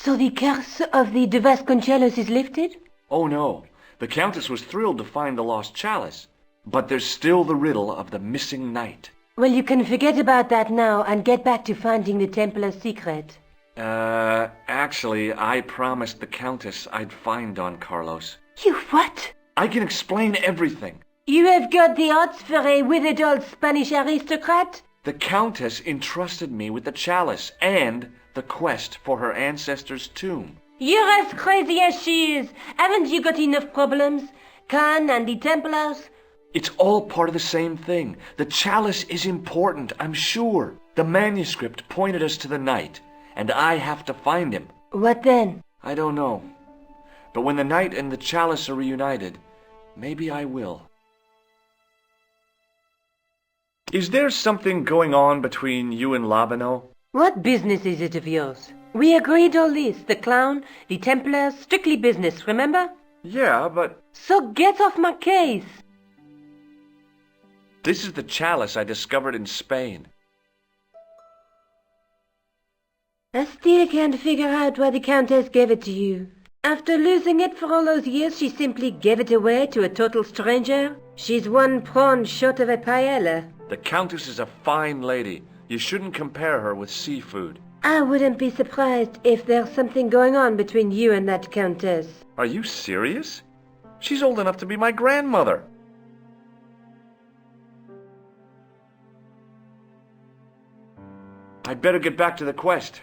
So the curse of the De Vasconcelos is lifted? Oh no, the Countess was thrilled to find the lost chalice. But there's still the riddle of the missing knight. Well, you can forget about that now and get back to finding the Templar's secret. Actually, I promised the Countess I'd find Don Carlos. You what? I can explain everything. You have got the odds for a withered old Spanish aristocrat? The Countess entrusted me with the chalice and the quest for her ancestor's tomb. You're as crazy as she is. Haven't you got enough problems? Khan and the Templars? It's all part of the same thing. The chalice is important, I'm sure. The manuscript pointed us to the knight, and I have to find him. What then? I don't know. But when the knight and the chalice are reunited, maybe I will. Is there something going on between you and Labano? What business is it of yours? We agreed all this. The clown, the Templars, strictly business, remember? Yeah, but... So get off my case. This is the chalice I discovered in Spain. I still can't figure out why the Countess gave it to you. After losing it for all those years, she simply gave it away to a total stranger. She's one prawn short of a paella. The Countess is a fine lady. You shouldn't compare her with seafood. I wouldn't be surprised if there's something going on between you and that Countess. Are you serious? She's old enough to be my grandmother. I'd better get back to the quest.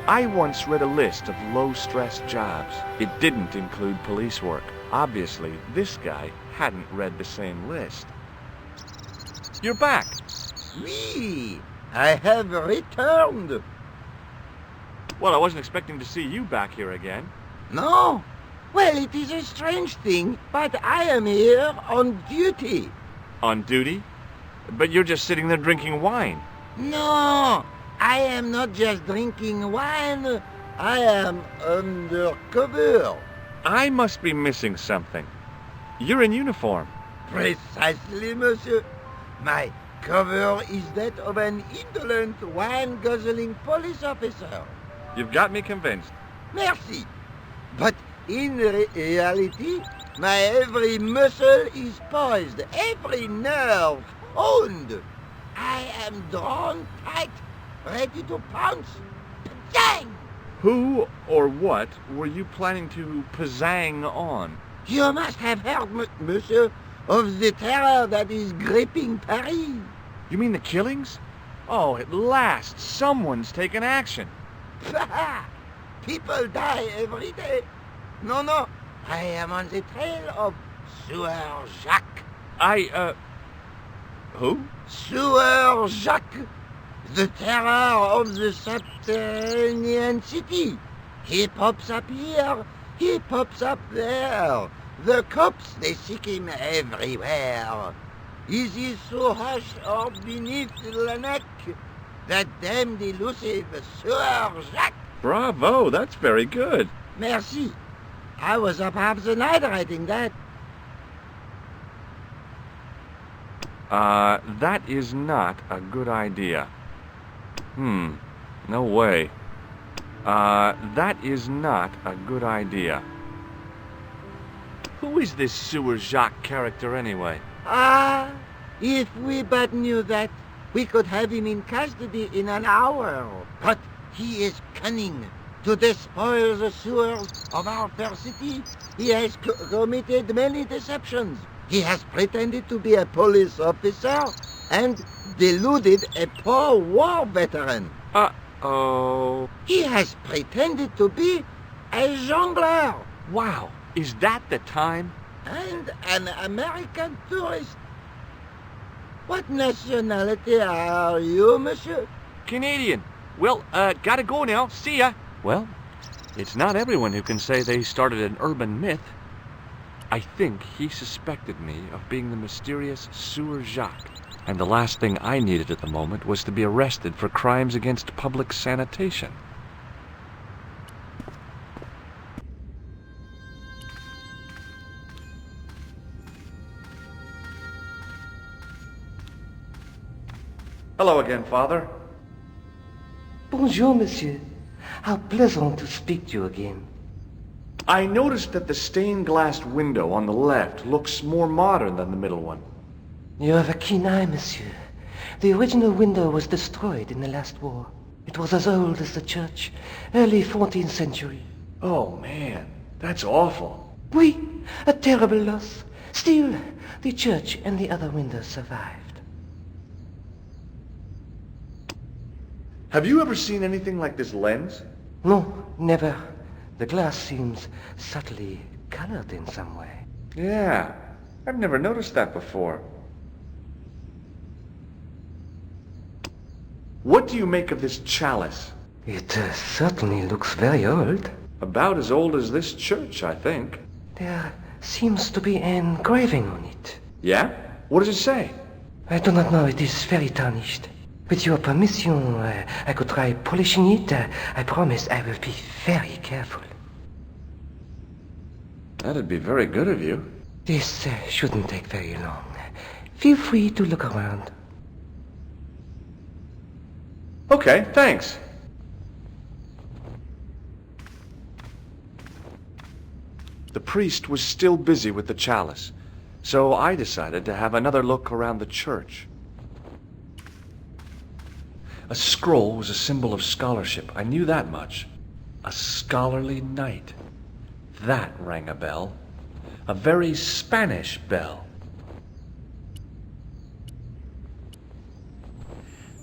I once read a list of low-stress jobs. It didn't include police work. Obviously, this guy hadn't read the same list. You're back. Oui, I have returned. Well, I wasn't expecting to see you back here again. No? Well, it is a strange thing, but I am here on duty. On duty? But you're just sitting there drinking wine. No, I am not just drinking wine. I am undercover. I must be missing something. You're in uniform. Precisely, monsieur. My cover is that of an indolent, wine-guzzling police officer. You've got me convinced. Merci. But in reality, my every muscle is poised, every nerve honed. I am drawn tight, ready to pounce. Bang! Who or what were you planning to pizzang on? You must have heard, monsieur, of the terror that is gripping Paris. You mean the killings? Oh, at last, someone's taken action. People die every day. No, I am on the trail of Sieur Jacques. Who? Sieur Jacques, the terror of the subterranean city. He pops up here, he pops up there. The cops, they seek him everywhere. Is he so hushed or beneath the neck? That damned elusive Sieur Jacques. Bravo, that's very good. Merci. I was up half the night writing that. That is not a good idea. No way. That is not a good idea. Who is this Sieur Jacques character anyway? If we but knew that, we could have him in custody in an hour. But he is cunning. To despoil the sewers of our fair city, he has committed many deceptions. He has pretended to be a police officer and deluded a poor war veteran. Uh-oh. He has pretended to be a jongleur. Wow, is that the time? And an American tourist. What nationality are you, monsieur? Canadian. Well, gotta go now. See ya. Well, it's not everyone who can say they started an urban myth. I think he suspected me of being the mysterious Sieur Jacques, and the last thing I needed at the moment was to be arrested for crimes against public sanitation. Hello again, Father. Bonjour, monsieur. How pleasant to speak to you again. I noticed that the stained-glass window on the left looks more modern than the middle one. You have a keen eye, monsieur. The original window was destroyed in the last war. It was as old as the church, early 14th century. Oh, man, that's awful. Oui, a terrible loss. Still, the church and the other windows survived. Have you ever seen anything like this lens? No, never. The glass seems subtly colored in some way. Yeah, I've never noticed that before. What do you make of this chalice? It certainly looks very old. About as old as this church, I think. There seems to be an engraving on it. Yeah? What does it say? I do not know. It is very tarnished. With your permission, I could try polishing it. I promise I will be very careful. That'd be very good of you. This shouldn't take very long. Feel free to look around. Okay, thanks. The priest was still busy with the chalice, so I decided to have another look around the church. A scroll was a symbol of scholarship. I knew that much. A scholarly knight. That rang a bell. A very Spanish bell.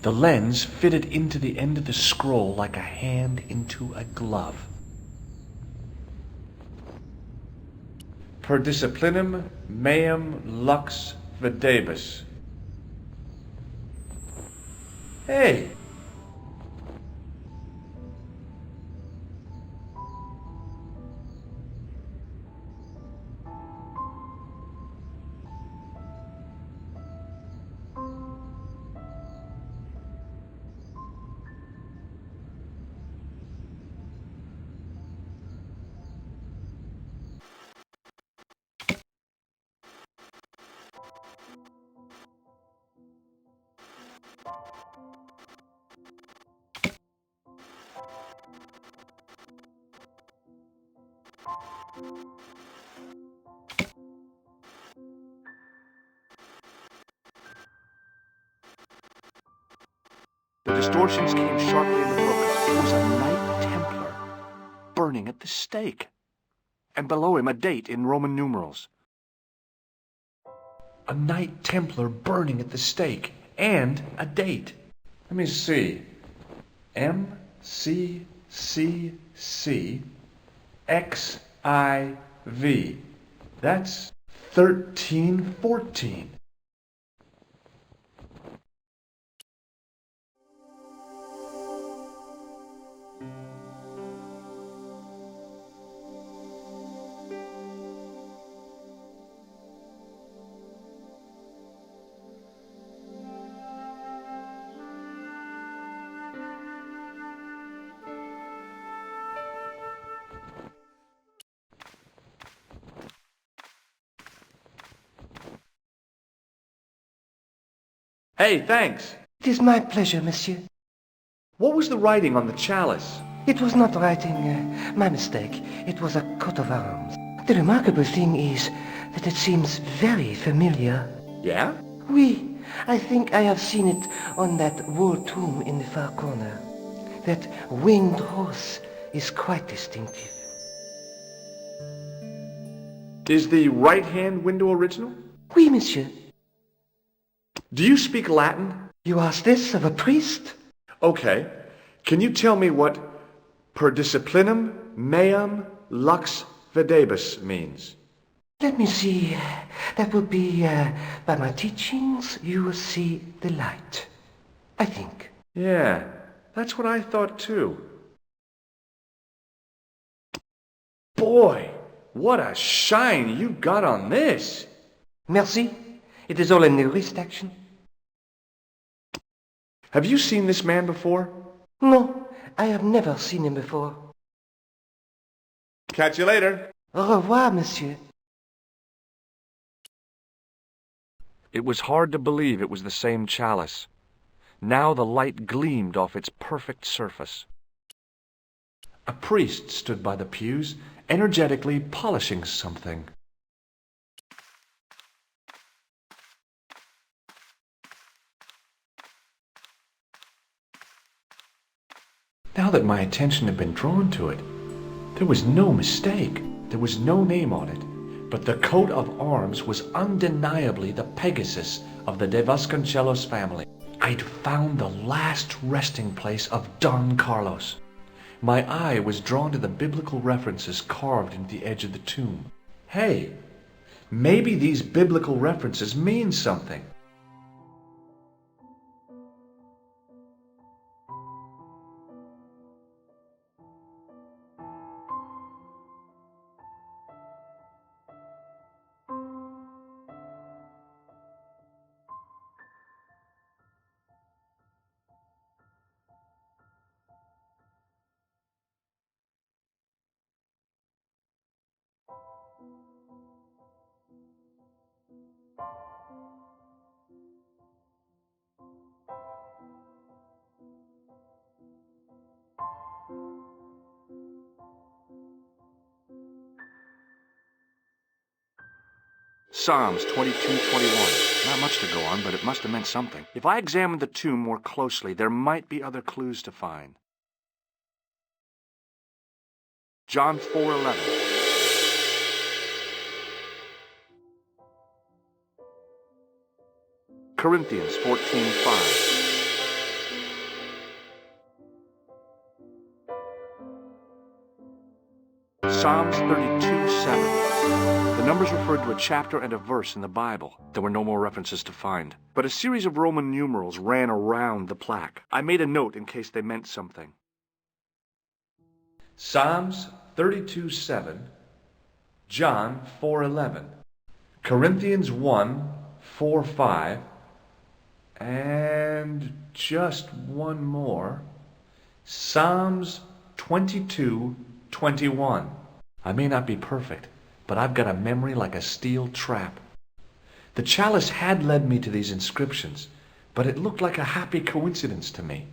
The lens fitted into the end of the scroll like a hand into a glove. Per disciplinum meum lux videbus. Hey! The distortions came sharply into focus. It was a Knight Templar, burning at the stake. and below him a date in Roman numerals. A Knight Templar burning at the stake, and a date. Let me see. MCCCXIV. That's 1314. Hey, thanks. It is my pleasure, monsieur. What was the writing on the chalice? It was not writing, my mistake. It was a coat of arms. The remarkable thing is that it seems very familiar. Yeah? Oui, I think I have seen it on that wall tomb in the far corner. That winged horse is quite distinctive. Is the right-hand window original? Oui, monsieur. Do you speak Latin? You ask this of a priest? Okay. Can you tell me what per disciplinum meam lux videbus means? Let me see. That would be, by my teachings, you will see the light. I think. Yeah, that's what I thought too. Boy, what a shine you got on this. Merci. It is all in the wrist action. Have you seen this man before? No, I have never seen him before. Catch you later. Au revoir, monsieur. It was hard to believe it was the same chalice. Now the light gleamed off its perfect surface. A priest stood by the pews, energetically polishing something. Now that my attention had been drawn to it, there was no mistake. There was no name on it, but the coat of arms was undeniably the Pegasus of the De Vasconcelos family. I'd found the last resting place of Don Carlos. My eye was drawn to the biblical references carved into the edge of the tomb. Hey, maybe these biblical references mean something. Psalms 22:21. Not much to go on, but it must have meant something. If I examined the tomb more closely, there might be other clues to find. John 4:11. Corinthians 14:5. Psalms 32:7. The numbers referred to a chapter and a verse in the Bible. There were no more references to find, but a series of Roman numerals ran around the plaque. I made a note in case they meant something. Psalms 32:7, John 4:11, Corinthians 1:4-5, and just one more, Psalms 22:21. I may not be perfect, but I've got a memory like a steel trap. The chalice had led me to these inscriptions, but it looked like a happy coincidence to me.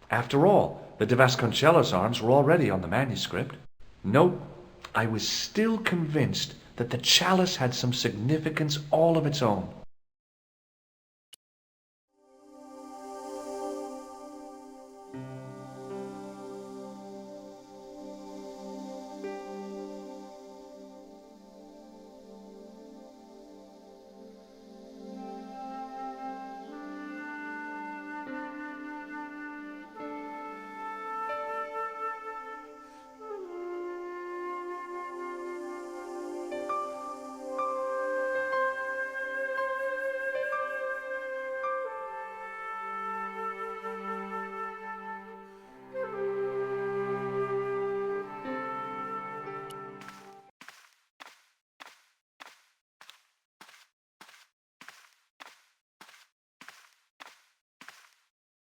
After all, the De Vasconcelos arms were already on the manuscript. Nope, I was still convinced that the chalice had some significance all of its own.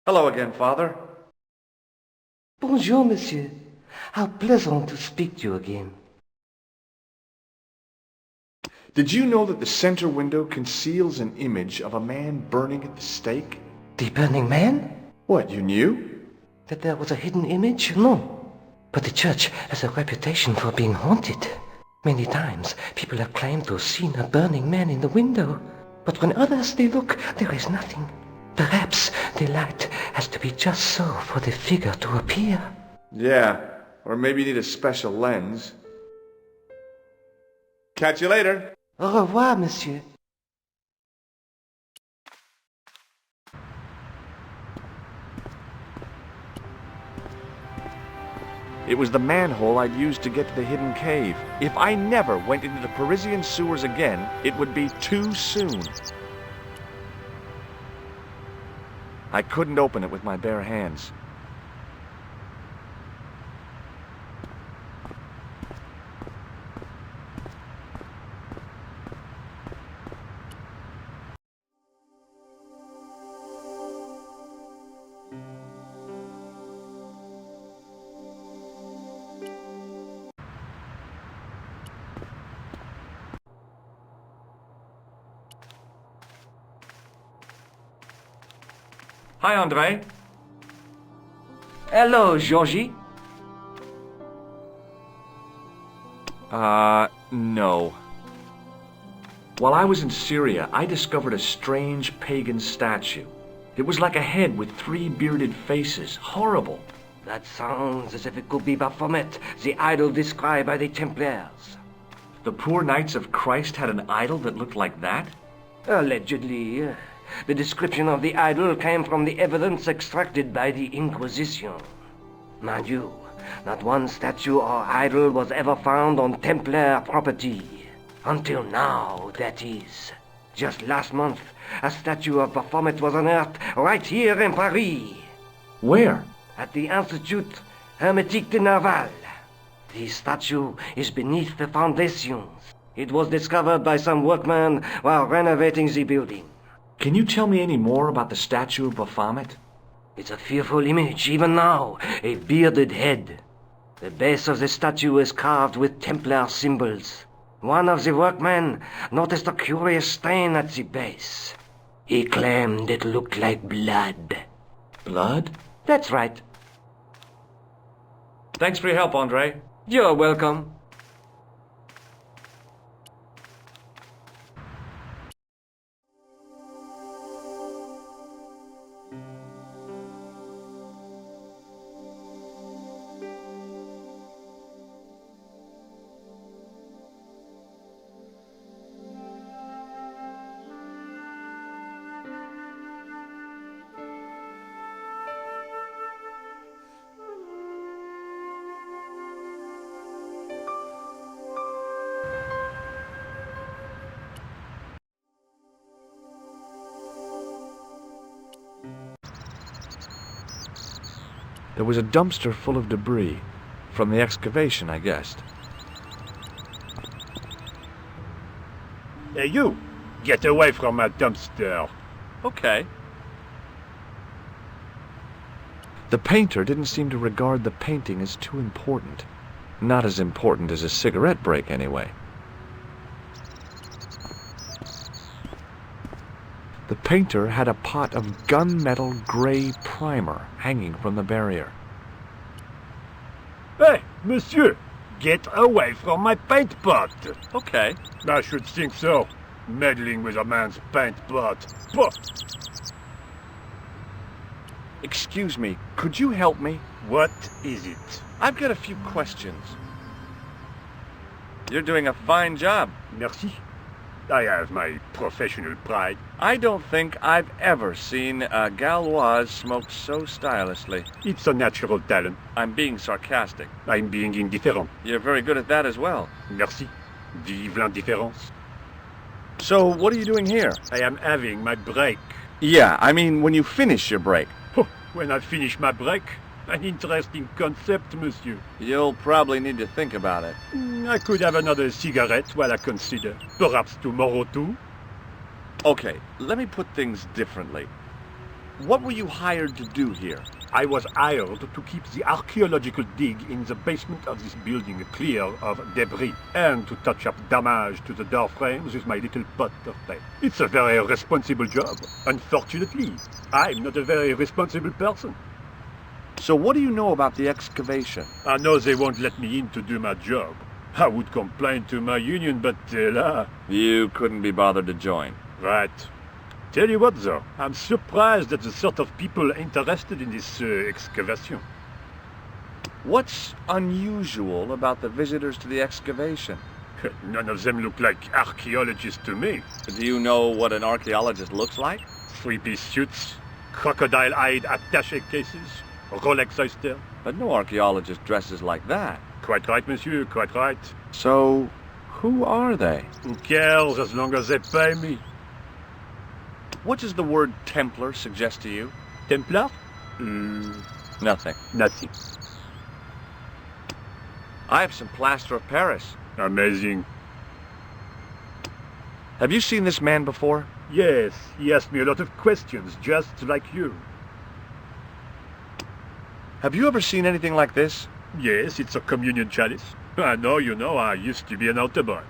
Hello again, Father. Bonjour, monsieur. How pleasant to speak to you again. Did you know that the center window conceals an image of a man burning at the stake? The Burning Man? What, you knew? That there was a hidden image? No. But the church has a reputation for being haunted. Many times people have claimed to have seen a burning man in the window. But when others they look, there is nothing. Perhaps the light has to be just so for the figure to appear. Yeah, or maybe you need a special lens. Catch you later. Au revoir, monsieur. It was the manhole I'd used to get to the hidden cave. If I never went into the Parisian sewers again, it would be too soon. I couldn't open it with my bare hands. Hi, André. Hello, Georgie. No. While I was in Syria, I discovered a strange pagan statue. It was like a head with 3 bearded faces. Horrible. That sounds as if it could be Baphomet, the idol described by the Templars. The poor Knights of Christ had an idol that looked like that? Allegedly. The description of the idol came from the evidence extracted by the Inquisition. Mind you, not one statue or idol was ever found on Templar property. Until now, that is. Just last month, a statue of Baphomet was unearthed right here in Paris. Where? At the Institut Hermétique de Naval. The statue is beneath the foundations. It was discovered by some workmen while renovating the building. Can you tell me any more about the statue of Baphomet? It's a fearful image, even now, a bearded head. The base of the statue is carved with Templar symbols. One of the workmen noticed a curious stain at the base. He claimed it looked like blood. Blood? That's right. Thanks for your help, André. You're welcome. There was a dumpster full of debris. From the excavation, I guessed. Hey, you! Get away from my dumpster! Okay. The painter didn't seem to regard the painting as too important. Not as important as a cigarette break, anyway. The painter had a pot of gunmetal gray primer hanging from the barrier. Hey, monsieur! Get away from my paint pot! Okay. I should think so. Meddling with a man's paint pot. Pah! Excuse me, could you help me? What is it? I've got a few questions. You're doing a fine job. Merci. I have my professional pride. I don't think I've ever seen a Gauloise smoke so stylishly. It's a natural talent. I'm being sarcastic. I'm being indifferent. You're very good at that as well. Merci. Vive l'indifférence. So, what are you doing here? I am having my break. Yeah, I mean when you finish your break. When I finish my break, an interesting concept, monsieur. You'll probably need to think about it. I could have another cigarette while I consider. Perhaps tomorrow too. Okay, let me put things differently. What were you hired to do here? I was hired to keep the archaeological dig in the basement of this building clear of debris and to touch up damage to the door frames with my little pot of paint. It's a very responsible job. Unfortunately, I'm not a very responsible person. So what do you know about the excavation? I know they won't let me in to do my job. I would complain to my union, but You couldn't be bothered to join. Right. Tell you what, though, I'm surprised at the sort of people interested in this excavation. What's unusual about the visitors to the excavation? None of them look like archaeologists to me. Do you know what an archaeologist looks like? Three-piece suits, crocodile-eyed attaché cases, Rolex oyster. But no archaeologist dresses like that. Quite right, monsieur, quite right. So, who are they? Who cares as long as they pay me? What does the word Templar suggest to you? Templar? Nothing. Nothing. I have some plaster of Paris. Amazing. Have you seen this man before? Yes, he asked me a lot of questions, just like you. Have you ever seen anything like this? Yes, it's a communion chalice. I know, you know, I used to be an altar boy.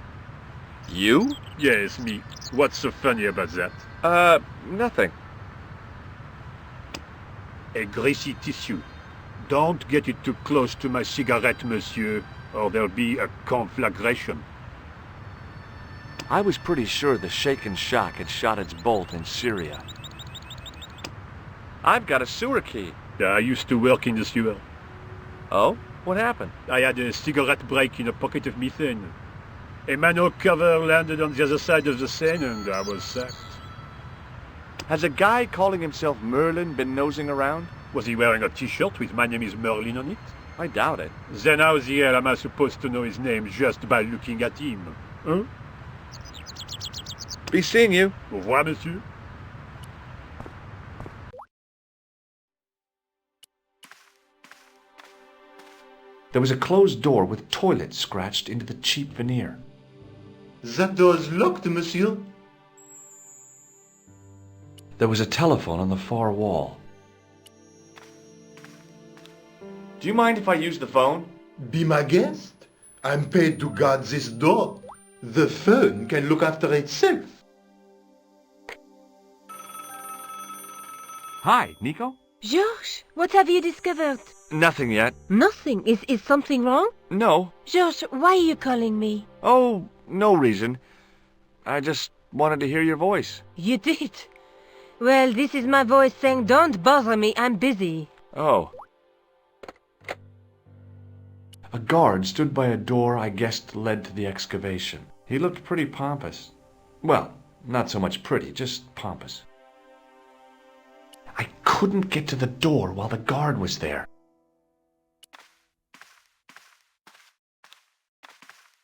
You? Yes, me. What's so funny about that? Nothing. A greasy tissue. Don't get it too close to my cigarette, monsieur, or there'll be a conflagration. I was pretty sure the shaken shock had shot its bolt in Syria. I've got a sewer key. I used to work in the sewer. Oh? What happened? I had a cigarette break in a pocket of methane. A manhole cover landed on the other side of the Seine and I was sacked. Has a guy calling himself Merlin been nosing around? Was he wearing a t-shirt with "My name is Merlin" on it? I doubt it. Then how the hell am I supposed to know his name just by looking at him? Huh? Be seeing you. Au revoir, monsieur. There was a closed door with toilet scratched into the cheap veneer. That door's locked, monsieur. There was a telephone on the far wall. Do you mind if I use the phone? Be my guest. I'm paid to guard this door. The phone can look after itself. Hi, Nico? Georges, what have you discovered? Nothing yet. Nothing. Is something wrong? No. Georges, why are you calling me? Oh, no reason. I just wanted to hear your voice. You did? Well, this is my voice saying, don't bother me, I'm busy. Oh. A guard stood by a door I guessed led to the excavation. He looked pretty pompous. Well, not so much pretty, just pompous. I couldn't get to the door while the guard was there.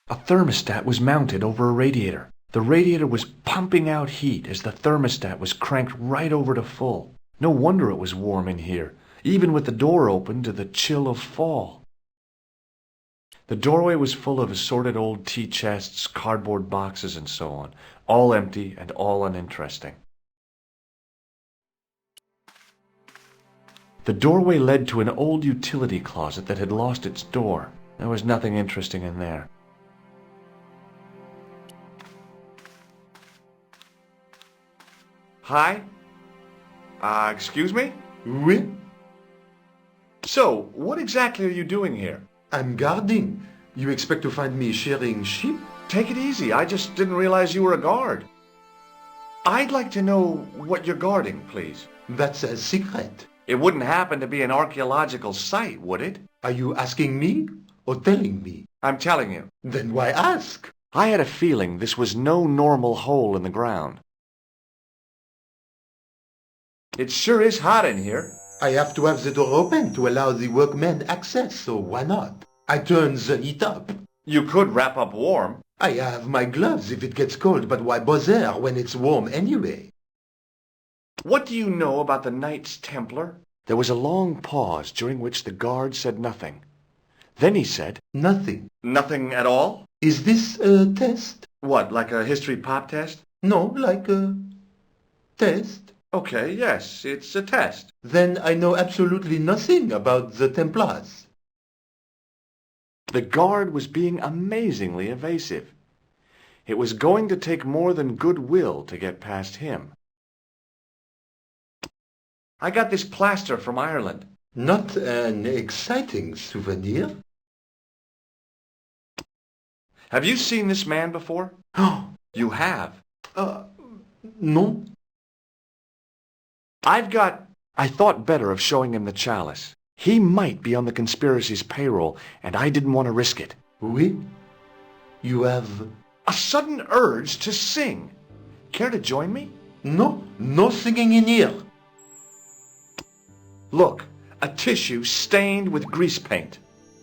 A thermostat was mounted over a radiator. The radiator was pumping out heat as the thermostat was cranked right over to full. No wonder it was warm in here, even with the door open to the chill of fall. The doorway was full of assorted old tea chests, cardboard boxes, and so on, all empty and all uninteresting. The doorway led to an old utility closet that had lost its door. There was nothing interesting in there. Hi? Excuse me? Oui? So, what exactly are you doing here? I'm guarding. You expect to find me shearing sheep? Take it easy. I just didn't realize you were a guard. I'd like to know what you're guarding, please. That's a secret. It wouldn't happen to be an archaeological site, would it? Are you asking me or telling me? I'm telling you. Then why ask? I had a feeling this was no normal hole in the ground. It sure is hot in here. I have to have the door open to allow the workmen access, so why not? I turn the heat up. You could wrap up warm. I have my gloves if it gets cold, but why bother when it's warm anyway? What do you know about the Knights Templar? There was a long pause during which the guard said nothing. Then he said, Nothing. Nothing at all? Is this a test? What, like a history pop test? No, like a test. Okay, yes, it's a test. Then I know absolutely nothing about the Templars. The guard was being amazingly evasive. It was going to take more than goodwill to get past him. I got this plaster from Ireland. Not an exciting souvenir. Have you seen this man before? Oh, You have. non. I thought better of showing him the chalice. He might be on the conspiracy's payroll, and I didn't want to risk it. Oui. You have... A sudden urge to sing. Care to join me? No, no singing in here. Look, a tissue stained with grease paint.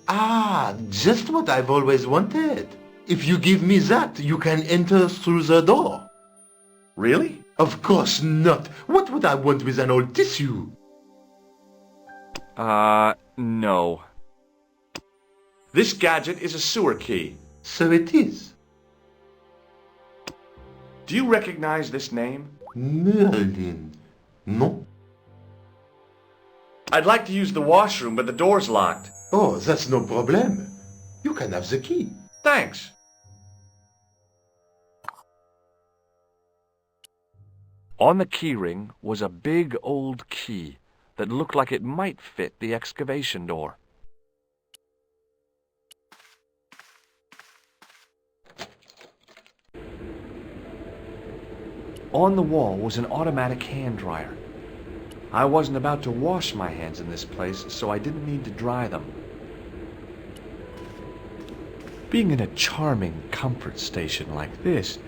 Ah, just what I've always wanted. If you give me that, you can enter through the door. Really? Of course not. What would I want with an old tissue? No. This gadget is a sewer key. So it is. Do you recognize this name? Merlin. No? I'd like to use the washroom, but the door's locked. Oh, that's no problem. You can have the key. Thanks. On the keyring was a big old key that looked like it might fit the excavation door. On the wall was an automatic hand dryer. I wasn't about to wash my hands in this place, so I didn't need to dry them. Being in a charming comfort station like this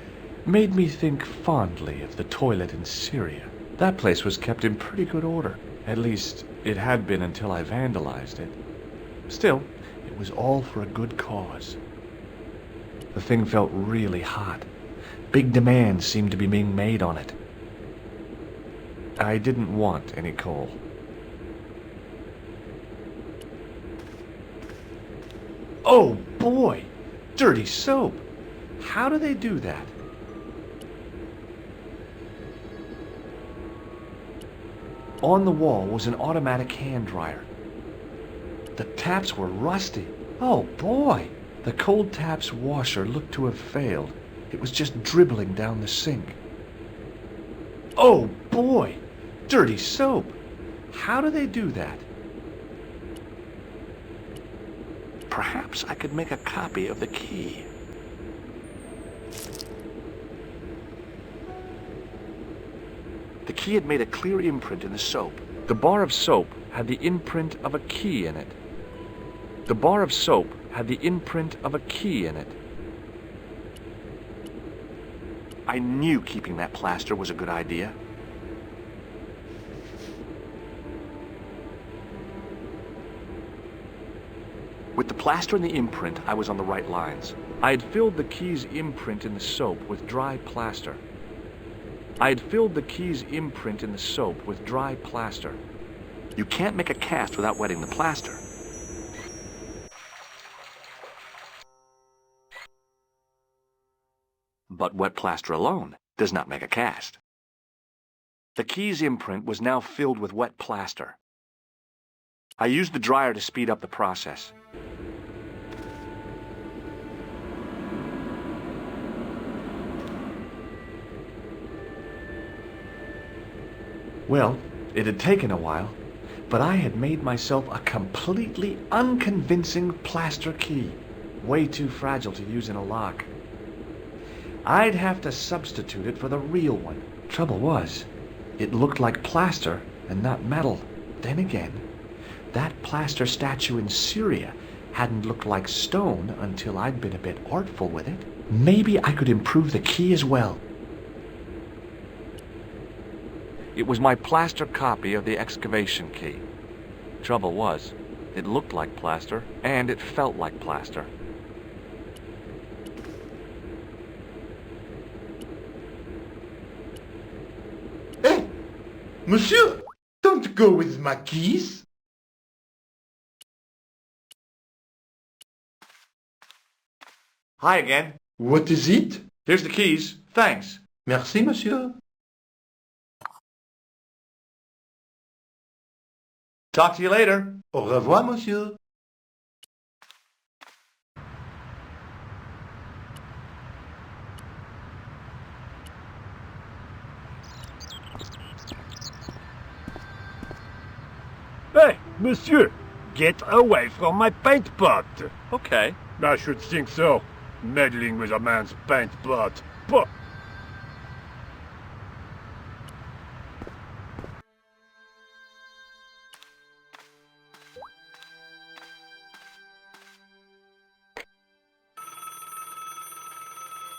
made me think fondly of the toilet in Syria. That place was kept in pretty good order. At least, it had been until I vandalized it. Still, it was all for a good cause. The thing felt really hot. Big demands seemed to be being made on it. I didn't want any coal. Oh boy! Dirty soap! How do they do that? On the wall was an automatic hand dryer. The taps were rusty. Oh boy! The cold taps washer looked to have failed. It was just dribbling down the sink. Oh boy! Dirty soap! How do they do that? Perhaps I could make a copy of the key. The key had made a clear imprint in the soap. The bar of soap had the imprint of a key in it. The bar of soap had the imprint of a key in it. I knew keeping that plaster was a good idea. With the plaster and the imprint, I was on the right lines. I had filled the key's imprint in the soap with dry plaster. I had filled the key's imprint in the soap with dry plaster. You can't make a cast without wetting the plaster. But wet plaster alone does not make a cast. The key's imprint was now filled with wet plaster. I used the dryer to speed up the process. Well, it had taken a while, but I had made myself a completely unconvincing plaster key, way too fragile to use in a lock. I'd have to substitute it for the real one. Trouble was, it looked like plaster and not metal. Then again, that plaster statue in Syria hadn't looked like stone until I'd been a bit artful with it. Maybe I could improve the key as well. It was my plaster copy of the excavation key. Trouble was, it looked like plaster, and it felt like plaster. Hey, monsieur, don't go with my keys. Hi again. What is it? Here's the keys. Thanks. Merci, monsieur. Talk to you later. Au revoir, monsieur. Hey, monsieur! Get away from my paint pot! Okay. I should think so. Meddling with a man's paint pot. Pah!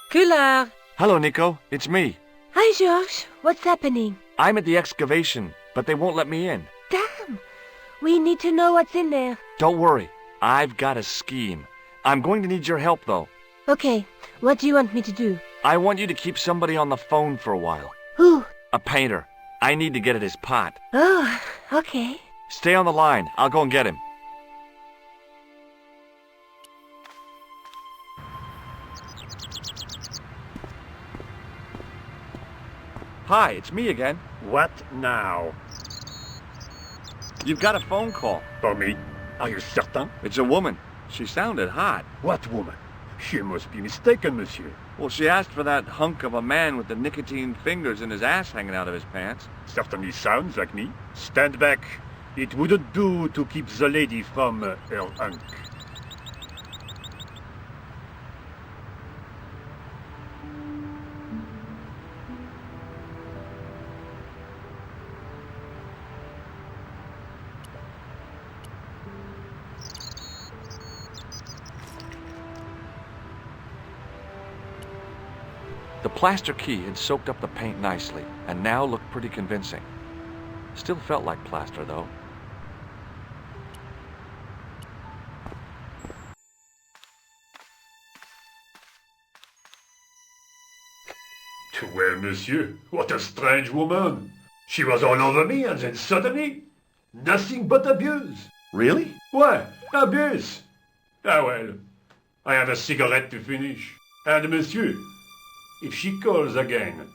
Coulard. Hello, Nico. It's me. Hi, Georges. What's happening? I'm at the excavation, but they won't let me in. Damn. We need to know what's in there. Don't worry. I've got a scheme. I'm going to need your help, though. Okay. What do you want me to do? I want you to keep somebody on the phone for a while. Who? A painter. I need to get at his pot. Oh, okay. Stay on the line. I'll go and get him. Hi, it's me again. What now? You've got a phone call. For me? Are you certain? It's a woman. She sounded hot. What woman? She must be mistaken, monsieur. Well, she asked for that hunk of a man with the nicotine fingers and his ass hanging out of his pants. Certainly sounds like me. Stand back. It wouldn't do to keep the lady from her hunk. The plaster key had soaked up the paint nicely, and now looked pretty convincing. Still felt like plaster, though. Well, monsieur, what a strange woman. She was all over me, and then suddenly, nothing but abuse. Really? Why, abuse? Ah well, I have a cigarette to finish. And monsieur, if she calls again,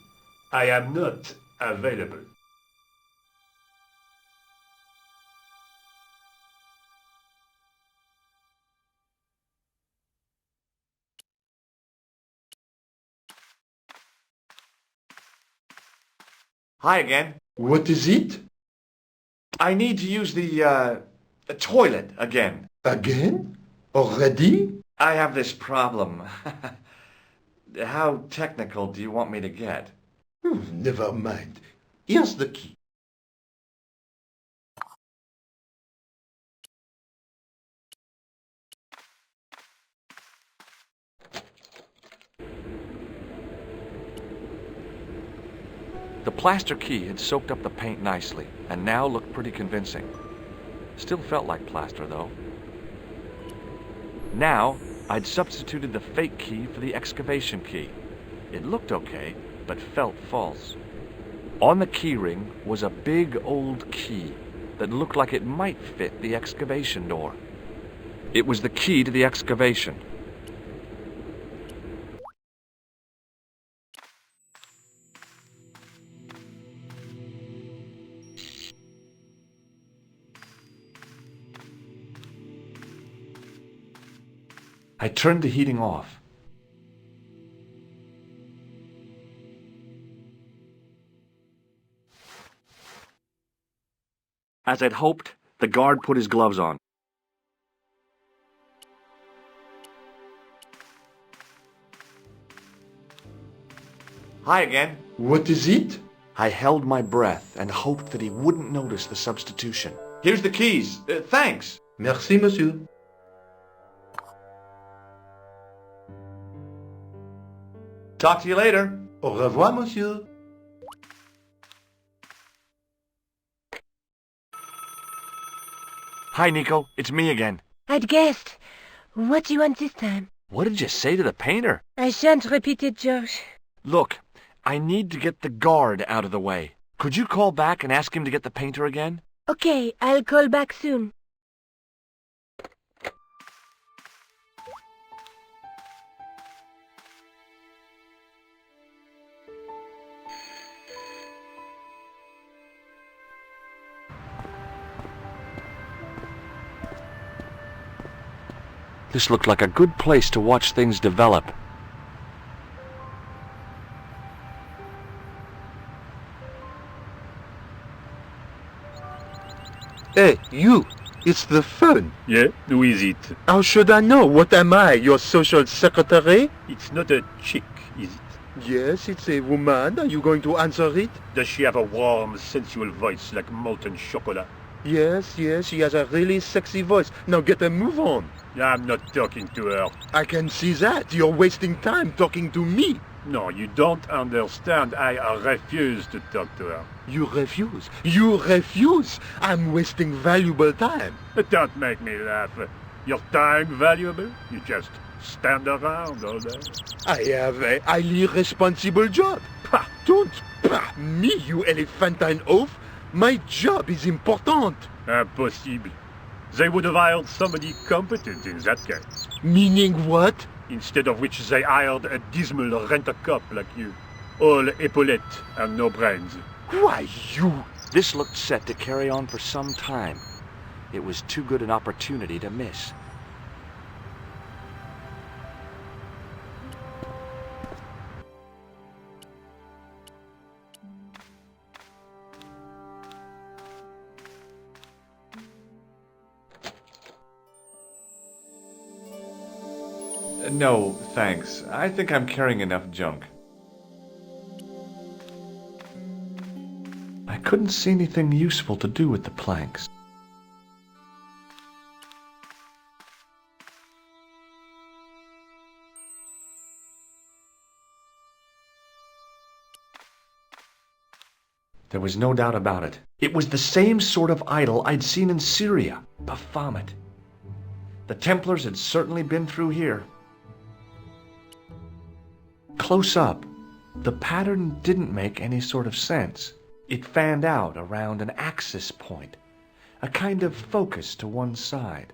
I am not available. Hi again. What is it? I need to use the toilet again. Again? Already? I have this problem. How technical do you want me to get? Never mind. Here's the key. The plaster key had soaked up the paint nicely, and now looked pretty convincing. Still felt like plaster, though. Now, I'd substituted the fake key for the excavation key. It looked okay, but felt false. On the key ring was a big old key that looked like it might fit the excavation door. It was the key to the excavation. I turned the heating off. As I'd hoped, the guard put his gloves on. Hi again. What is it? I held my breath and hoped that he wouldn't notice the substitution. Here's the keys. Thanks. Merci, monsieur. Talk to you later. Au revoir, monsieur. Hi, Nico. It's me again. I'd guessed. What do you want this time? What did you say to the painter? I shan't repeat it, George. Look, I need to get the guard out of the way. Could you call back and ask him to get the painter again? Okay, I'll call back soon. This looked like a good place to watch things develop. Hey, you! It's the phone. Yeah, who is it? How should I know? What am I, your social secretary? It's not a chick, is it? Yes, it's a woman. Are you going to answer it? Does she have a warm, sensual voice like molten chocolate? Yes, she has a really sexy voice. Now get a move on. I'm not talking to her. I can see that. You're wasting time talking to me. No, you don't understand. I refuse to talk to her. You refuse. You refuse. I'm wasting valuable time. Don't make me laugh. Your time valuable? You just stand around all day. I have a highly responsible job. Pah, don't pah me, you elephantine oaf. My job is important. Impossible. They would have hired somebody competent in that case. Meaning what? Instead of which they hired a dismal rent-a-cop like you. All epaulettes and no brains. Why, you... This looked set to carry on for some time. It was too good an opportunity to miss. No, thanks. I think I'm carrying enough junk. I couldn't see anything useful to do with the planks. There was no doubt about it. It was the same sort of idol I'd seen in Syria, Baphomet. The Templars had certainly been through here. Close up, the pattern didn't make any sort of sense. It fanned out around an axis point, a kind of focus to one side.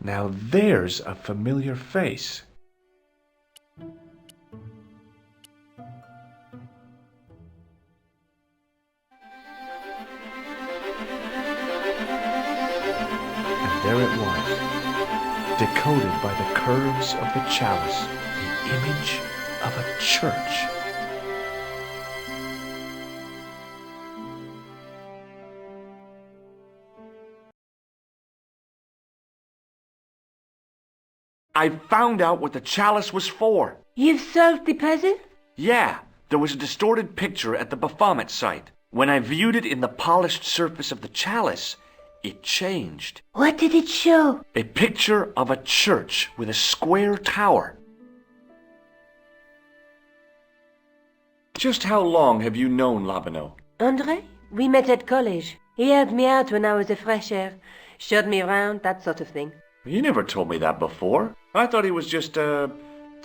Now there's a familiar face. And there it was, decoded by the curves of the chalice, the image of a church. I found out what the chalice was for. You've solved the puzzle? Yeah, there was a distorted picture at the Baphomet site. When I viewed it in the polished surface of the chalice, it changed. What did it show? A picture of a church with a square tower. Just how long have you known Labano? André? We met at college. He helped me out when I was a fresher. Showed me around, that sort of thing. You never told me that before. I thought he was just a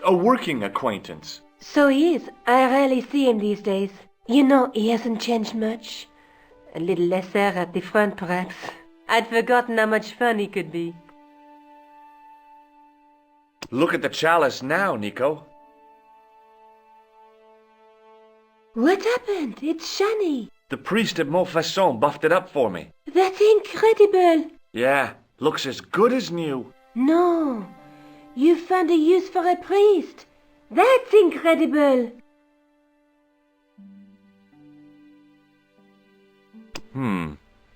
working acquaintance. So he is. I rarely see him these days. You know, he hasn't changed much. A little lesser at the front, perhaps. I'd forgotten how much fun he could be. Look at the chalice now, Nico. What happened? It's shiny. The priest at Montfaucon buffed it up for me. That's incredible. Yeah, looks as good as new. No, you found a use for a priest. That's incredible.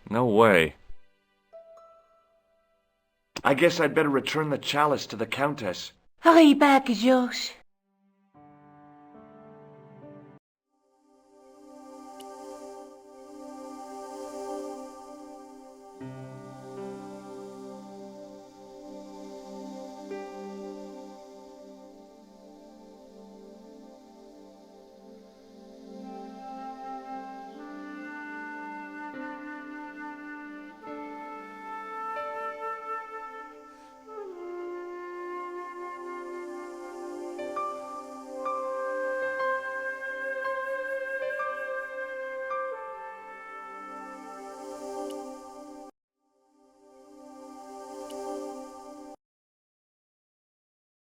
No way. I guess I'd better return the chalice to the Countess. Hurry back, Georges.